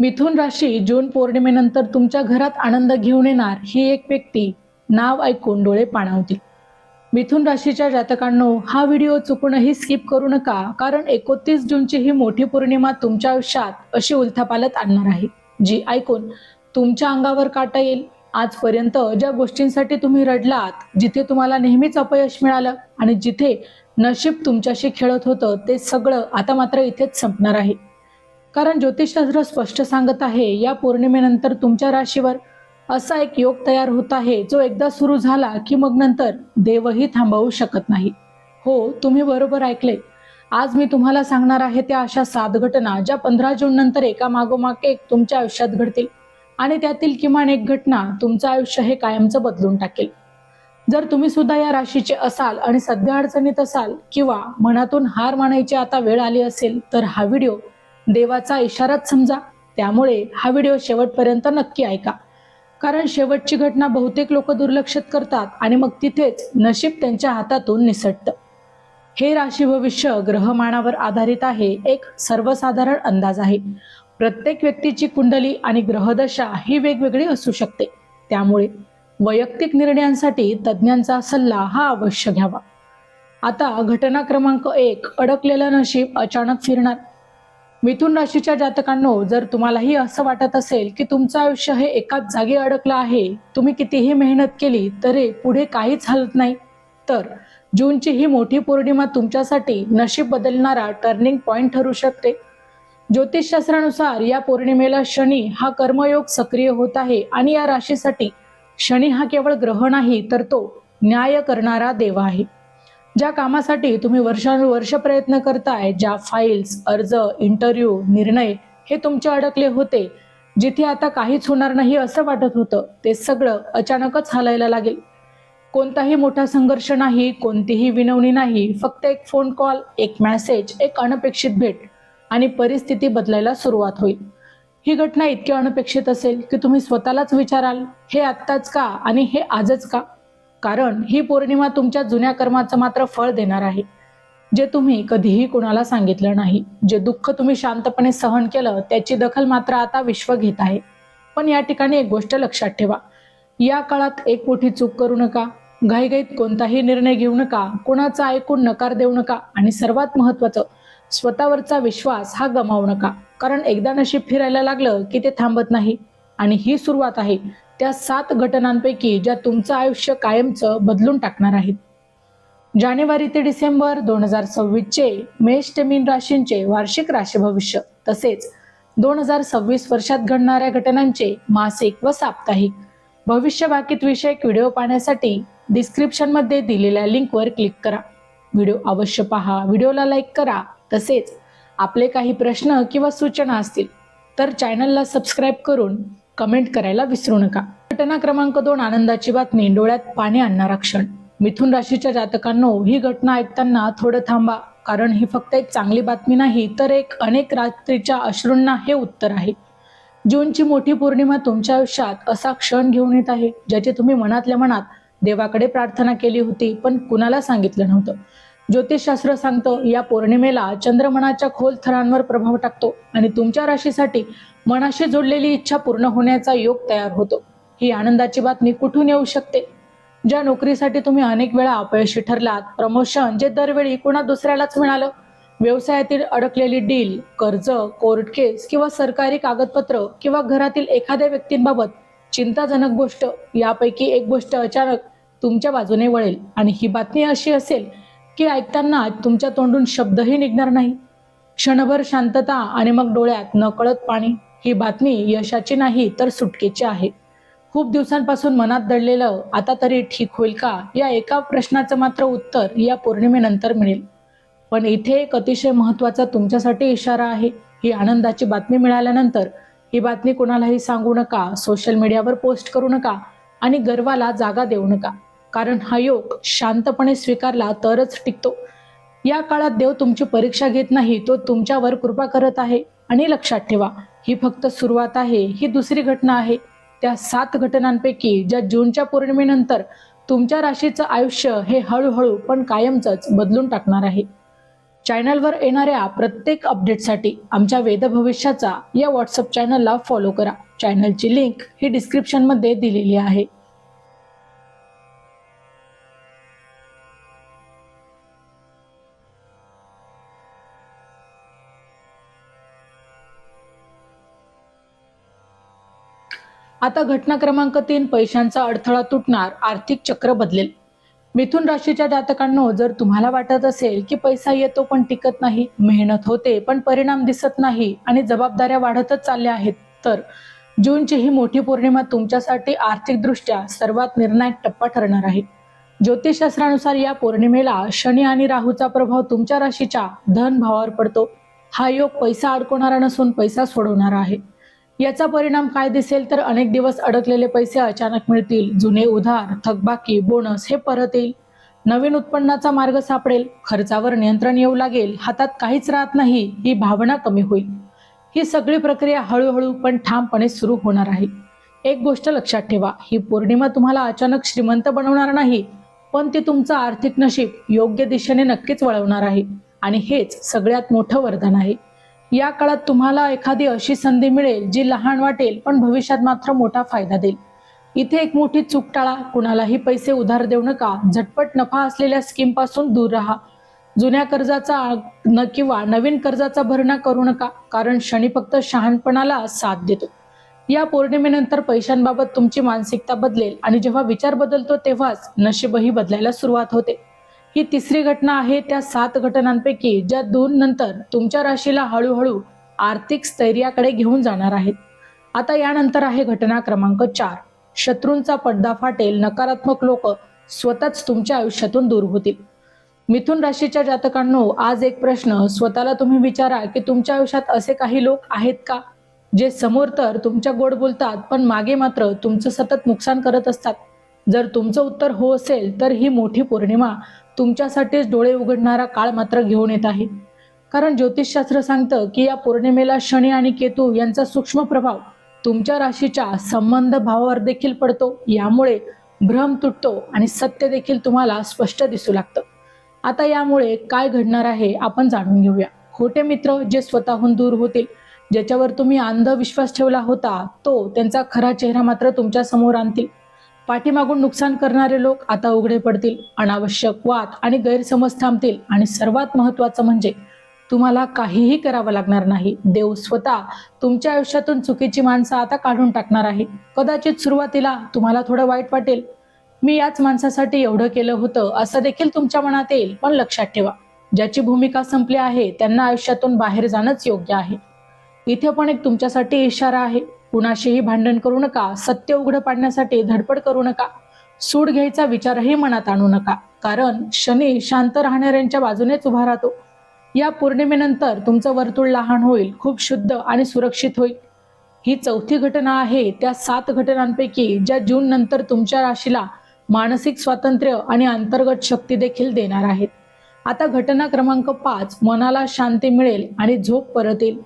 मिथुन राशी जून पौर्णिमेनंतर तुमच्या घरात आनंद घेऊन येणार ही एक व्यक्ती नाव ऐकून डोळे पाणावतील. मिथुन राशीच्या जातकांनो, हा व्हिडिओ चुकूनही स्किप करू नका, कारण 29 जूनची ही मोठी पौर्णिमा तुमच्या आयुष्यात अशी उलथापालथ आणणार आहे जी ऐकून तुमच्या अंगावर काटा येईल. आजपर्यंत ज्या गोष्टींसाठी तुम्ही रडलात, जिथे तुम्हाला नेहमीच अपयश मिळालं आणि जिथे नशीब तुमच्याशी खेळत होतं, ते सगळं आता मात्र इथेच संपणार आहे. कारण ज्योतिषशास्त्र स्पष्ट सांगत आहे, या पौर्णिमेनंतर तुमच्या राशीवर असा एक योग तयार होत आहे जो एकदा सुरू झाला की मग नंतर देवही थांबवू शकत नाही. हो, तुम्ही बरोबर ऐकले. आज मी तुम्हाला सांगणार आहे त्या अशा 7 घटना ज्या 15 जून नंतर एका मागोमाग एक तुमच्या आयुष्यात घडतील आणि त्यातील किमान एक घटना तुमचं आयुष्य हे कायमचं बदलून टाकेल. जर तुम्ही सुद्धा या राशीचे असाल आणि सध्या अडचणीत असाल किंवा मनातून हार मानायची आता वेळ आली असेल, तर हा व्हिडिओ देवाचा इशाराच समजा. त्यामुळे हा व्हिडिओ शेवटपर्यंत नक्की ऐका, कारण शेवटची घटना बहुतेक लोक दुर्लक्षित करतात आणि मग तिथेच नशीब त्यांच्या हातातून निसटतं. हे राशी भविष्य ग्रहमानावर आधारित आहे, एक सर्वसाधारण अंदाज आहे. प्रत्येक व्यक्तीची कुंडली आणि ग्रहदशा ही वेगवेगळी असू शकते. त्यामुळे वैयक्तिक निर्णयांसाठी तज्ज्ञांचा सल्ला हा अवश्य घ्यावा. आता घटना क्रमांक 1, अडकलेलं नशीब अचानक फिरणार. मिथुन राशीच्या जातकांनो, जर तुम्हालाही असं वाटत असेल की तुमचं आयुष्य हे एकाच जागी अडकलं आहे, तुम्ही कितीही मेहनत केली तरी पुढे काहीच हलत नाही, तर जूनची ही मोठी पौर्णिमा तुमच्यासाठी नशीब बदलणारा टर्निंग पॉइंट ठरू शकते. ज्योतिषशास्त्रानुसार या पौर्णिमेला शनी हा कर्मयोग सक्रिय होत आहे आणि या राशीसाठी शनी हा केवळ ग्रह नाही, तर तो न्याय करणारा देव आहे. ज्या कामासाठी तुम्ही वर्षानुवर्ष प्रयत्न करताय, ज्या फाईल्स, अर्ज, इंटरव्ह्यू, निर्णय हे तुमचे अडकले होते, जिथे आता काहीच होणार नाही असं वाटत होतं, ते सगळं अचानकच हालायला लागेल. कोणताही मोठा संघर्ष नाही, कोणतीही विनवणी नाही, फक्त एक फोन कॉल, एक मेसेज, एक अनपेक्षित भेट आणि परिस्थिती बदलायला सुरुवात होईल. ही घटना इतकी अनपेक्षित असेल की तुम्ही स्वतःलाच विचाराल, हे आत्ताच का आणि हे आजच का? कारण ही पौर्णिमा तुमच्या जुन्या कर्माचं मात्र फळ देणार आहे, जे तुम्ही कधीही कुणाला सांगितलं नाही. जे दुःख तुम्ही शांतपणे सहन केलं, त्याची दखल मात्र आता विश्व घेत आहे. पण या ठिकाणी एक गोष्ट लक्षात ठेवा, या काळात एक मोठी चूक करू नका. घाईघाईत कोणताही निर्णय घेऊ नका, कोणाचा ऐकून नकार देऊ नका आणि सर्वात महत्त्वाचं, स्वतःवरचा विश्वास हा गमावू नका. कारण एकदा नशीब फिरायला लागलं की ते थांबत नाही आणि ही सुरुवात आहे त्या 7 घटनांपैकी ज्या तुमचं आयुष्य कायमचं बदलून टाकणार आहेत. जानेवारी ते डिसेंबर 2026 चे मेष ते मीन राशींचे वार्षिक राशी भविष्य, तसेच 2026 वर्षात घडणाऱ्या घटनांचे मासिक व साप्ताहिक भविष्यवाकीत विषयक व्हिडिओ पाहण्यासाठी डिस्क्रिप्शन मध्ये दिलेल्या लिंकवर क्लिक करा. व्हिडिओ अवश्य पहा, व्हिडिओला लाईक करा. तसेच आपले काही प्रश्न किंवा सूचना असतील तर चॅनलला सबस्क्राईब करून कमेंट करायला विसरू नका. घटना क्रमांक 2, आनंदाची बातमी, डोळ्यात पाणी आणणारा क्षण. मिथुन राशीच्या जातकांनो, ही घटना ऐकताना थोडं थांबा, कारण ही फक्त एक चांगली बातमी नाही, तर एक अनेक रात्रीच्या अश्रूंना हे उत्तर आहे. जूनची मोठी पौर्णिमा तुमच्या आयुष्यात असा क्षण घेऊन येत आहे, ज्याची तुम्ही मनातल्या मनात देवाकडे प्रार्थना केली होती, पण कुणाला सांगितलं नव्हतं. ज्योतिषशास्त्र सांगतं, या पौर्णिमेला चंद्र मनाच्या खोल थरांवर प्रभाव टाकतो आणि तुमच्या राशीसाठी मनाशी जोडलेली इच्छा पूर्ण होण्याचा योग तयार होतो. ही आनंदाची बातमी कुठून येऊ शकते? ज्या नोकरीसाठी तुम्ही अनेक वेळा अपयशी ठरलात, प्रमोशन जे दरवेळी कोणा दुसऱ्यालाच मिळालं, व्यवसायातील अडकलेली डील, कर्ज, कोर्ट केस किंवा सरकारी कागदपत्र किंवा घरातील एखाद्या व्यक्तींबाबत चिंताजनक गोष्ट, यापैकी एक गोष्ट अचानक तुमच्या बाजूने वळेल आणि ही बातमी अशी असेल की ऐकताना तुमच्या तोंडून शब्दही निघणार नाही. क्षणभर शांतता आणि मग डोळ्यात नकळत पाणी. ही बातमी यशाची नाही, तर सुटकेची आहे. खूप दिवसांपासून मनात दडलेलं आता तरी ठीक होईल का, या एका प्रश्नाचं मात्र उत्तर या पौर्णिमेनंतर मिळेल. पण इथे एक अतिशय महत्त्वाचा तुमच्यासाठी इशारा आहे. ही आनंदाची बातमी मिळाल्यानंतर ही बातमी कोणालाही सांगू नका, सोशल मीडियावर पोस्ट करू नका आणि गर्वाला जागा देऊ नका, कारण हा योग शांतपणे स्वीकारला तरच टिकतो. या काळात देव तुमची परीक्षा घेत नाही, तो तुमच्यावर कृपा करत आहे. आणि लक्षात ठेवा, ही फक्त सुरुवात आहे. ही दुसरी घटना आहे त्या 7 घटनांपैकी ज्या जूनच्या पौर्णिमेनंतर तुमच्या राशीचं आयुष्य हे हळूहळू पण कायमचंच बदलून टाकणार आहे. चॅनलवर येणाऱ्या प्रत्येक अपडेटसाठी आमच्या वेद भविष्याचा या व्हॉट्सअप चॅनलला फॉलो करा. चॅनलची लिंक ही डिस्क्रिप्शनमध्ये दिलेली आहे. आता घटना क्रमांक 3, पैशांचा अडथळा तुटणार, आर्थिक चक्र बदलेल. मिथुन राशीच्या जातकांनो, जर तुम्हाला वाटत असेल की पैसा येतो पण टिकत नाही, मेहनत होते पण परिणाम दिसत नाही आणि जबाबदाऱ्या वाढतच चालल्या आहेत, तर जूनची ही मोठी पौर्णिमा तुमच्यासाठी आर्थिकदृष्ट्या सर्वात निर्णायक टप्पा ठरणार आहे. ज्योतिषशास्त्रानुसार या पौर्णिमेला शनी आणि राहूचा प्रभाव तुमच्या राशीच्या धन भावावर पडतो. हा योग पैसा अडकवणारा नसून पैसा सोडवणारा आहे. याचा परिणाम काय दिसेल तर अनेक दिवस अडकलेले पैसे अचानक मिळतील, जुने उधार, थकबाकी, बोनस हे परत येईल, नवीन उत्पन्नाचा मार्ग सापडेल, खर्चावर नियंत्रण येऊ लागेल, हातात काहीच राहत नाही ही भावना कमी होईल. ही सगळी प्रक्रिया हळूहळू पण ठामपणे सुरू होणार आहे. एक गोष्ट लक्षात ठेवा, ही पौर्णिमा तुम्हाला अचानक श्रीमंत बनवणार नाही, पण ती तुमचं आर्थिक नशीब योग्य दिशेने नक्कीच वळवणार आहे आणि हेच सगळ्यात मोठं वरदान आहे. या काळात तुम्हाला एखादी अशी संधी मिळेल जी लहान वाटेल पण भविष्यात मात्र मोठा फायदा देईल. इथे एक मोठी चूक टाळा, कुणालाही पैसे उधार देऊ नका, झटपट नफा असलेल्या स्कीम पासून दूर राहा, जुन्या कर्जाचा किंवा नवीन कर्जाचा भरणा करू नका, कारण शनी फक्त शहाणपणाला साथ देतो. या पौर्णिमेनंतर पैशांबाबत तुमची मानसिकता बदलेल आणि जेव्हा विचार बदलतो तेव्हाच नशीबही बदलायला सुरुवात होते. ही तिसरी घटना आहे त्या 7 घटनांपैकी ज्या 2 नंतर तुमच्या राशीला हळूहळू आर्थिक स्थैर्याकडे घेऊन जाणार आहेत. आता यानंतर आहे घटना क्रमांक 4, शत्रूंचा पडदा फाटेल, नकारात्मक लोक स्वतःच तुमच्या आयुष्यातून दूर होतील. मिथुन राशीच्या जातकांनो, आज एक प्रश्न स्वतःला तुम्ही विचारा की तुमच्या आयुष्यात असे काही लोक आहेत का जे समोर तर तुमच्या गोड बोलतात पण मागे मात्र तुमचं सतत नुकसान करत असतात. जर तुमचं उत्तर हो असेल तर ही मोठी पौर्णिमा तुमच्यासाठीच डोळे उघडणारा काळ मात्र घेऊन येत आहे. कारण ज्योतिषशास्त्र सांगतं की या पौर्णिमेला शनी आणि केतू यांचा सूक्ष्म प्रभाव तुमच्या राशीच्या संबंध भावावर देखील पडतो. यामुळे भ्रम तुटतो आणि सत्य देखील तुम्हाला स्पष्ट दिसू लागतं. आता यामुळे काय घडणार आहे आपण जाणून घेऊया. खोटे मित्र जे स्वतःहून दूर होतील, ज्याच्यावर तुम्ही अंधविश्वास ठेवला होता तो त्यांचा खरा चेहरा मात्र तुमच्या समोर आणतील. पाठीमागून नुकसान करणारे लोक आता उघडे पडतील, अनावश्यक वाद आणि गैरसमज थांबतील आणि सर्वात महत्त्वाचं म्हणजे तुम्हाला काहीही करावं लागणार नाही. देव स्वतः तुमच्या आयुष्यातून चुकीची माणसं आता काढून टाकणार आहे. कदाचित सुरुवातीला तुम्हाला थोडं वाईट वाटेल, मी याच माणसासाठी एवढं केलं होतं असं देखील तुमच्या मनात येईल, पण लक्षात ठेवा, ज्याची भूमिका संपली आहे त्यांना आयुष्यातून बाहेर जाणंच योग्य आहे. इथे पण एक तुमच्यासाठी इशारा आहे, कुणाशीही भांडण करू नका, सत्य उघड पाडण्यासाठी धडपड करू नका, सूड घ्यायचा विचारही मनात आणू नका, कारण शनी शांत राहणाऱ्यांच्या बाजूनेच उभा राहतो. या पौर्णिमेनंतर तुमचं वर्तुळ लहान होईल, खूप शुद्ध आणि सुरक्षित होईल. ही 4थी घटना आहे त्या 7 घटनांपैकी ज्या जून नंतर तुमच्या राशीला मानसिक स्वातंत्र्य आणि अंतर्गत शक्ती देखील देणार आहेत. आता घटना क्रमांक 5, मनाला शांती मिळेल आणि झोप परत येईल.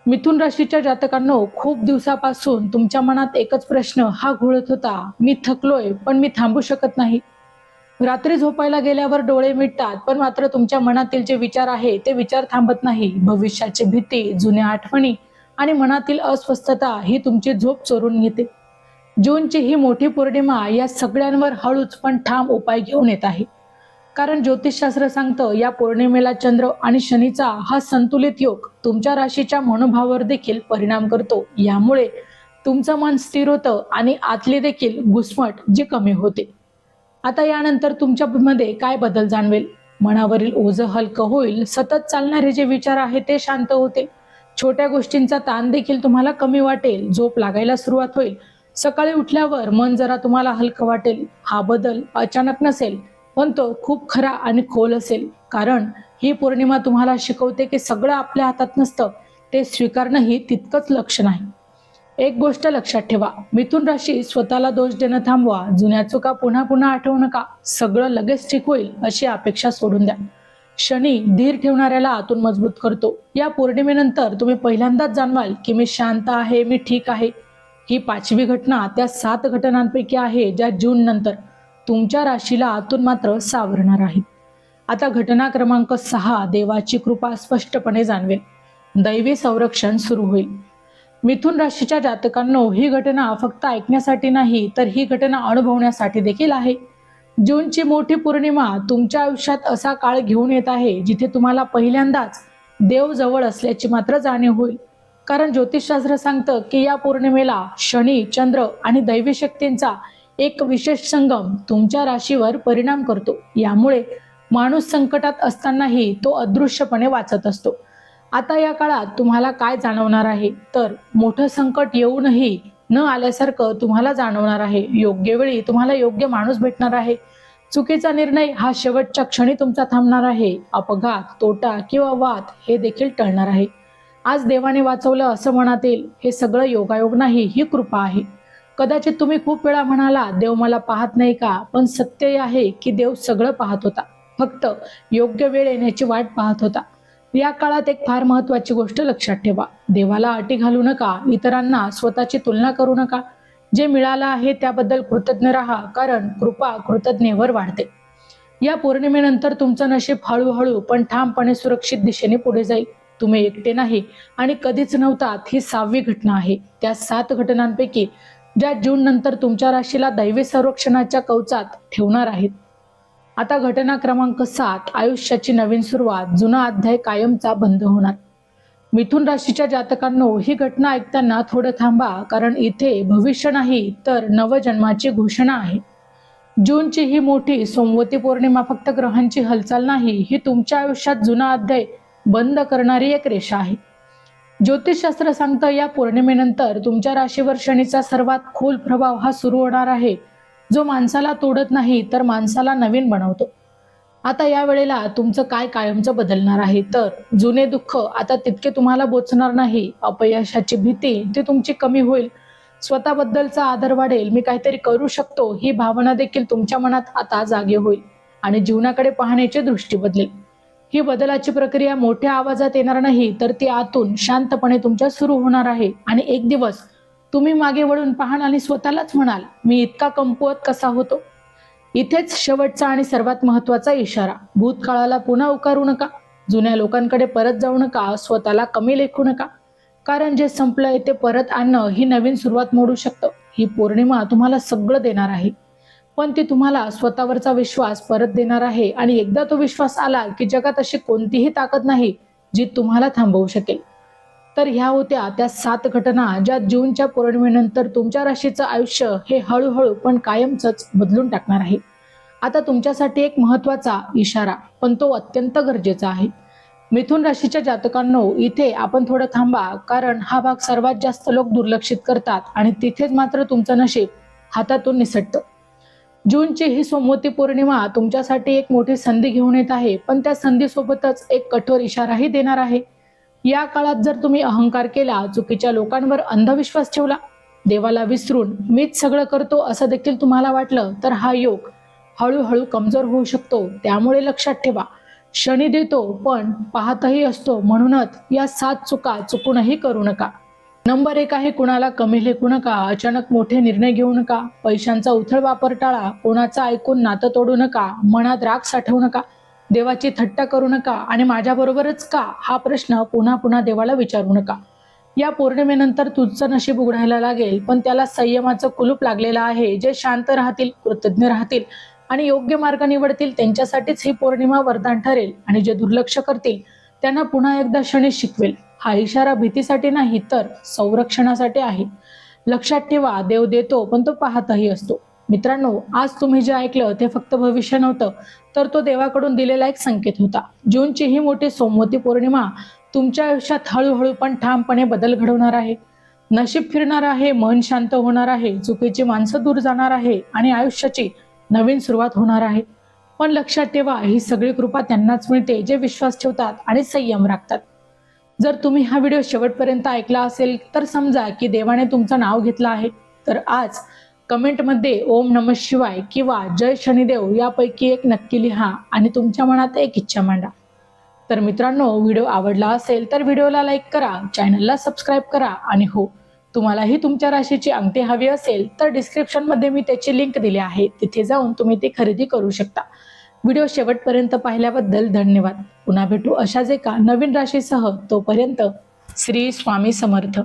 मिथुन राशीच्या जातकांनो, खूप दिवसापासून तुमच्या मनात एकच प्रश्न हा घोळत होता, मी थकलोय पण मी थांबू शकत नाही. रात्री झोपायला गेल्यावर डोळे मिटतात पण मात्र तुमच्या मनातील जे विचार आहे ते विचार थांबत नाही. भविष्याची भीती, जुन्या आठवणी आणि मनातील अस्वस्थता ही तुमची झोप चोरून घेते. जूनची ही मोठी पौर्णिमा या सगळ्यांवर हळूच पण ठाम उपाय घेऊन येत आहे. कारण ज्योतिषशास्त्र सांगतं या पौर्णिमेला चंद्र आणि शनीचा हा संतुलित योग तुमच्या राशीच्या मनोभावावर देखील परिणाम करतो. यामुळे तुमचं मन स्थिर होतं आणि आतली देखील घुसमट जी कमी होते. आता यानंतर तुमच्या मध्ये काय बदल जाणवेल? मनावरील ओझं हलकं होईल, सतत चालणारे जे विचार आहेत ते शांत होतील, छोट्या गोष्टींचा ताण देखील तुम्हाला कमी वाटेल, झोप लागायला सुरुवात होईल, सकाळी उठल्यावर मन जरा तुम्हाला हलकं वाटेल. हा बदल अचानक नसेल पण तो खूप खरा आणि खोल असेल, कारण ही पौर्णिमा तुम्हाला शिकवते की सगळं आपल्या हातात नसतं, ते स्वीकारणंही तितकंच लक्ष नाही. एक गोष्ट लक्षात ठेवा, मिथुन राशी स्वतःला दोष देणं थांबवा, जुन्या चुका पुन्हा पुन्हा आठवू नका, सगळं लगेच ठीक होईल अशी अपेक्षा सोडून द्या. शनी धीर ठेवणाऱ्याला आतून मजबूत करतो. या पौर्णिमेनंतर तुम्ही पहिल्यांदाच जाणवाल की मी शांत आहे, मी ठीक आहे. ही 5वी घटना त्या 7 घटनांपैकी आहे ज्या जून नंतर तुमच्या राशीला आतून मात्र सावरणार आहेत. आता घटना क्रमांक 6, देवाची कृपा स्पष्टपणे जाणवेल. दैवी संरक्षण सुरू होईल. मिथुन राशीच्या जातकांनो, ही घटना फक्त ऐकण्यासाठी नाही तर ही घटना अनुभवण्यासाठी देखील आहे. जूनची मोठी पौर्णिमा तुमच्या आयुष्यात असा काळ घेऊन येत आहे जिथे तुम्हाला पहिल्यांदाच देव जवळ असल्याची मात्र जाणीव होईल. कारण ज्योतिषशास्त्र सांगतं की या पौर्णिमेला शनी, चंद्र आणि दैवी शक्तींचा एक विशेष संगम तुमच्या राशीवर परिणाम करतो. यामुळे माणूस संकटात असतानाही तो अदृश्यपणे वाचत असतो. आता या काळात तुम्हाला काय जाणवणार आहे, तर मोठं संकट येऊनही न आल्यासारखं तुम्हाला जाणवणार आहे. योग्य वेळी तुम्हाला योग्य माणूस भेटणार आहे. चुकीचा निर्णय हा शेवटच्या क्षणी तुमचा थांबणार आहे. अपघात, तोटा किंवा वाद हे देखील टळणार आहे. आज देवाने वाचवलं असं मनात येईल. हे सगळं योगायोग नाही, ही कृपा आहे. कदाचित तुम्ही खूप वेळा म्हणाला, देव मला पाहत नाही का? पण सत्य आहे की देव सगळं पाहत होता, फक्त योग्य वेळ येण्याची वाट पाहत होता. या काळात एक फार महत्वाची गोष्ट लक्षात ठेवा. देवाला अटी घालू नका, इतरांना स्वतःची तुलना करू नका. जे मिळालं आहे त्याबद्दल कृतज्ञ राहा, कारण कृपा कृतज्ञेवर वाढते. या पौर्णिमेनंतर तुमचं नशीब हळूहळू पण ठामपणे सुरक्षित दिशेने पुढे जाईल. तुम्ही एकटे नाही आणि कधीच नव्हतात. ही 6वी घटना आहे त्या 7 घटनांपैकी ज्या जून नंतर तुमच्या राशीला दैवी संरक्षणाच्या कवचात ठेवणार आहेत. आता घटना क्रमांक 7, आयुष्याची नवीन सुरुवात. जुना अध्याय कायमचा बंद होणार. मिथुन राशीच्या जातकांनो, ही घटना ऐकताना थोडं थांबा, कारण इथे भविष्य नाही तर नवजन्माची घोषणा आहे. जूनची ही मोठी सोमवती पौर्णिमा फक्त ग्रहांची हालचाल नाही, ही तुमच्या आयुष्यात जुना अध्याय बंद करणारी एक रेषा आहे. ज्योतिषशास्त्र सांगतं या पौर्णिमेनंतर तुमच्या राशीवर शनीचा सर्वात खोल प्रभाव हा सुरू होणार आहे, जो माणसाला तोडत नाही तर माणसाला नवीन बनवतो. आता या वेळेला तुमचं काय कायमचं बदलणार आहे, तर जुने दुःख आता तितके तुम्हाला बोचणार नाही. अपयशाची भीती ती तुमची कमी होईल. स्वतःबद्दलचा आदर वाढेल. मी काहीतरी करू शकतो ही भावना देखील तुमच्या मनात आता जागे होईल आणि जीवनाकडे पाहण्याची दृष्टी बदलेल. ही बदलाची प्रक्रिया मोठ्या आवाजात येणार नाही, तर ती आतून शांतपणे तुमच्या सुरू होणार आहे. आणि एक दिवस तुम्ही मागे वळून पाहाल आणि स्वतःलाच म्हणाल, मी इतका कमकुवत कसा होतो. इथेच शेवटचा आणि सर्वात महत्वाचा इशारा. भूतकाळाला पुन्हा उकारू नका. जुन्या लोकांकडे परत जाऊ नका. स्वतःला कमी लेखू नका, कारण जे संपलंय ते परत आणणं ही नवीन सुरुवात मोडू शकतं. ही पौर्णिमा तुम्हाला सगळं देणार आहे, पण ती तुम्हाला स्वतःवरचा विश्वास परत देणार आहे. आणि एकदा तो विश्वास आला की जगात अशी कोणतीही ताकद नाही जी तुम्हाला थांबवू शकेल. तर ह्या होत्या त्या 7 घटना ज्या जूनच्या पौर्णिमेनंतर तुमच्या राशीचं आयुष्य हे हळूहळू पण कायमचंच बदलून टाकणार आहे. आता तुमच्यासाठी एक महत्वाचा इशारा, पण तो अत्यंत गरजेचा आहे. मिथुन राशीच्या जातकांनो, इथे आपण थोडं थांबा, कारण हा भाग सर्वात जास्त लोक दुर्लक्षित करतात आणि तिथेच मात्र तुमचं नशीब हातातून निसटतं. जूनची ही सोमवती पौर्णिमा तुमच्यासाठी एक मोठी संधी घेऊन येत आहे, पण त्या संधीसोबतच एक कठोर इशाराही देणार आहे. या काळात जर तुम्ही अहंकार केला, चुकीच्या लोकांवर अंधविश्वास ठेवला, देवाला विसरून मीच सगळं करतो असं देखील तुम्हाला वाटलं, तर हा योग हळूहळू कमजोर होऊ शकतो. त्यामुळे लक्षात ठेवा, शनी देतो पण पाहतही असतो. म्हणूनच या 7 चुका चुकूनही करू नका. नंबर 1 आहे, कुणाला कमी लेखू नका. अचानक मोठे निर्णय घेऊ नका. पैशांचा उथळ वापर टाळा. कोणाचं ऐकून नातं तोडू नका. मनात राग साठवू नका. देवाची थट्टा करू नका. आणि माझ्याबरोबरच का हा प्रश्न पुन्हा पुन्हा देवाला विचारू नका. या पौर्णिमेनंतर तुझचं नशीब उघडायला लागेल, पण त्याला संयमाचं कुलूप लागलेलं आहे. जे शांत राहतील, कृतज्ञ राहतील आणि योग्य मार्ग निवडतील त्यांच्यासाठीच ही पौर्णिमा वरदान ठरेल. आणि जे दुर्लक्ष करतील त्यांना पुन्हा एकदा शनी शिकवेल. हा इशारा भीतीसाठी नाही तर संरक्षणासाठी आहे. लक्षात ठेवा, देव देतो पण तो पाहतही असतो. मित्रांनो, आज तुम्ही जे ऐकलं ते फक्त भविष्य नव्हतं, तर तो देवाकडून दिलेला एक संकेत होता. जूनची ही मोठी सोमवती पौर्णिमा तुमच्या आयुष्यात हळूहळू पण ठामपणे बदल घडवणार आहे. नशीब फिरणार आहे, मन शांत होणार आहे, चुकीची माणसं दूर जाणार आहे आणि आयुष्याची नवीन सुरुवात होणार आहे. पण लक्षात ठेवा, ही सगळी कृपा त्यांनाच मिळते जे विश्वास ठेवतात आणि संयम राखतात. जर तुम्ही हा व्हिडिओ शेवटपर्यंत ऐकला असेल तर समजा की देवाने तुमचं नाव घेतलं आहे. तर आज कमेंटमध्ये ओम नमः शिवाय किंवा जय शनिदेव यापैकी एक नक्की लिहा आणि तुमच्या मनात एक इच्छा मांडा. तर मित्रांनो, व्हिडिओ आवडला असेल तर व्हिडिओला लाईक करा, चॅनलला सबस्क्राईब करा आणि हो, तुम्हालाही तुमच्या राशीची अंगठी हवी असेल तर डिस्क्रिप्शनमध्ये मी त्याची लिंक दिली आहे, तिथे जाऊन तुम्ही ती खरेदी करू शकता. व्हिडिओ शेवटपर्यंत पाहिल्याबद्दल धन्यवाद. पुन्हा भेटू अशाच एका नवीन राशीसह. तोपर्यंत श्री स्वामी समर्थ.